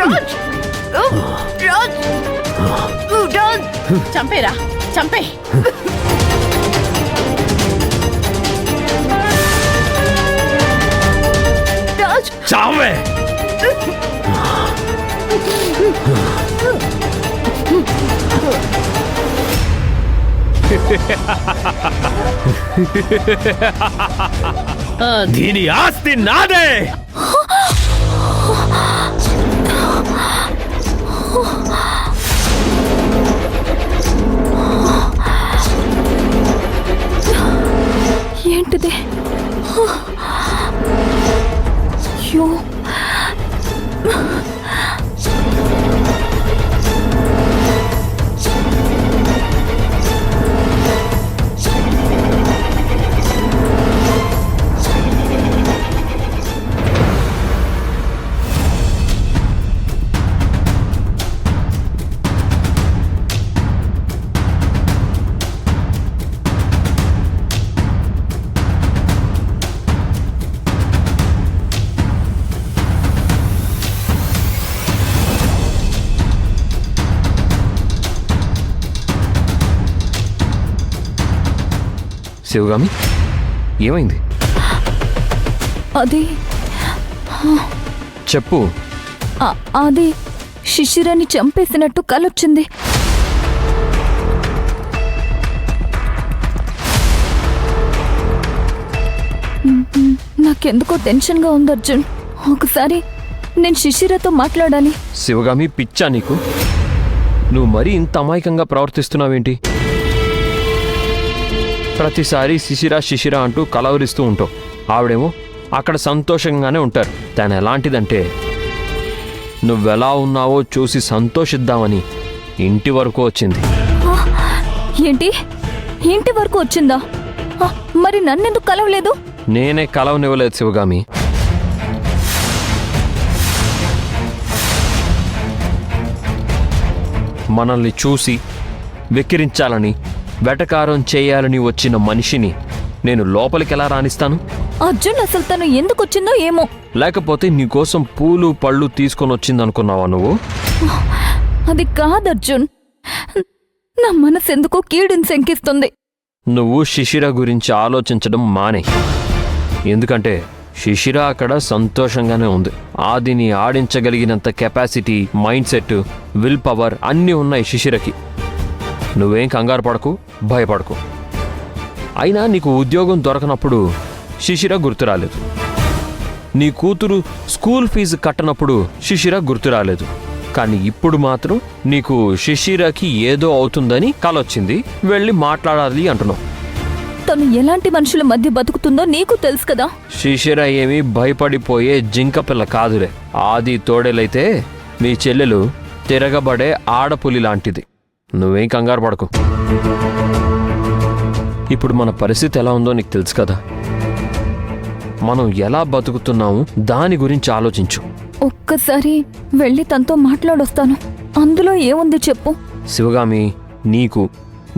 రాజ్ రాజ్ రాజ్ చంపేరా చంపే. రాజ్ చావే. దీని ఆస్తి నాదే. ఏంటిది? అయ్యో శివగామి, ఏమైంది? అది చెప్పు. అది శిశిరాన్ని చంపేసినట్టు కలొచ్చింది. నాకెందుకో టెన్షన్గా ఉంది అర్జున్. ఒకసారి నేను శిశిరతో మాట్లాడాలి. శివగామి, పిచ్చా నీకు? నువ్వు మరీ ఇంత అమాయకంగా ప్రవర్తిస్తున్నావేంటి? ప్రతిసారి శిశిర శిశిర అంటూ కలవరిస్తూ ఉంటావు. ఆవిడేమో అక్కడ సంతోషంగానే ఉంటారు. తను ఎలాంటిదంటే నువ్వెలా ఉన్నావో చూసి సంతోషిద్దామని ఇంటి వరకు వచ్చింది. ఏంటి? ఇంటి వరకు వచ్చిందా? మరి నన్నెందుకు కలవలేదు? నేనే కలవనివ్వలేదు శివగామి. మనల్ని చూసి వెక్కిరించాలని, వెటకారం చేయాలని వచ్చిన మనిషిని నేను లోపలికి ఎలా రాణిస్తాను? అర్జున్, అసలు తను ఎందుకు వచ్చిందో ఏమో. లేకపోతే నీకోసం పూలు పళ్ళు తీసుకొని వచ్చిందనుకున్నావా నువ్వు? అది కాదు అర్జున్, నా మనసు ఎందుకో కీడుని శంకిస్తుంది. నువ్వు శిశిర గురించి ఆలోచించడం మానే. ఎందుకంటే శిశిర అక్కడ సంతోషంగానే ఉంది. ఆదిని ఆడించగలిగినంత capacity, mind set, will power అన్నీ ఉన్నాయి శిశిరకి. నువ్వేం కంగారు పడకు, భయపడకు. అయినా నీకు ఉద్యోగం దొరకనప్పుడు శిశిర గుర్తు రాలేదు. నీ కూతురు స్కూల్ ఫీజు కట్టనప్పుడు శిశిర గుర్తు రాలేదు. కానీ ఇప్పుడు మాత్రం నీకు శిశిరకి ఏదో అవుతుందని కలొచ్చింది, వెళ్ళి మాట్లాడాలి అంటున్నావు. తను ఎలాంటి మనుషుల మధ్య బతుకుతుందో నీకు తెలుసు కదా. శిశిర ఏమీ భయపడిపోయే జింక పిల్ల కాదులే. ఆది తోడేలైతే మీ చెల్లెలు తిరగబడే ఆడపులి లాంటిది. నువ్వేం కంగారు పడకు. ఇప్పుడు మన పరిస్థితి ఎలా ఉందో నీకు తెలుసు కదా. మనం ఎలా బతుకుతున్నాము దాని గురించి ఆలోచించు. ఒక్కసారి వెళ్ళి తనతో మాట్లాడొస్తాను. అందులో ఏముంది చెప్పు. శివగామి, నీకు,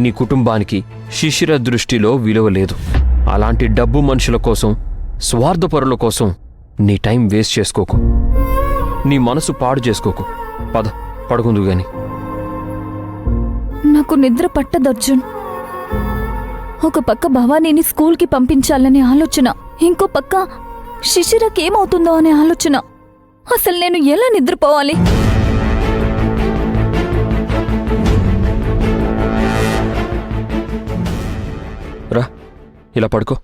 నీ కుటుంబానికి శిశిర దృష్టిలో విలువ లేదు. అలాంటి డబ్బు మనుషుల కోసం, స్వార్థపరుల కోసం నీ టైం వేస్ట్ చేసుకోకు. నీ మనసు పాడు చేసుకోకు. పద, పడుకుందు గాని. నాకు నిద్ర పట్టదు అర్జున్. ఒక పక్క భవానీని స్కూల్కి పంపించాలనే ఆలోచన, ఇంకో పక్క శిశిరకేమవుతుందో అనే ఆలోచన. అసలు నేను ఎలా నిద్రపోవాలి? రా, ఇలా పడుకో.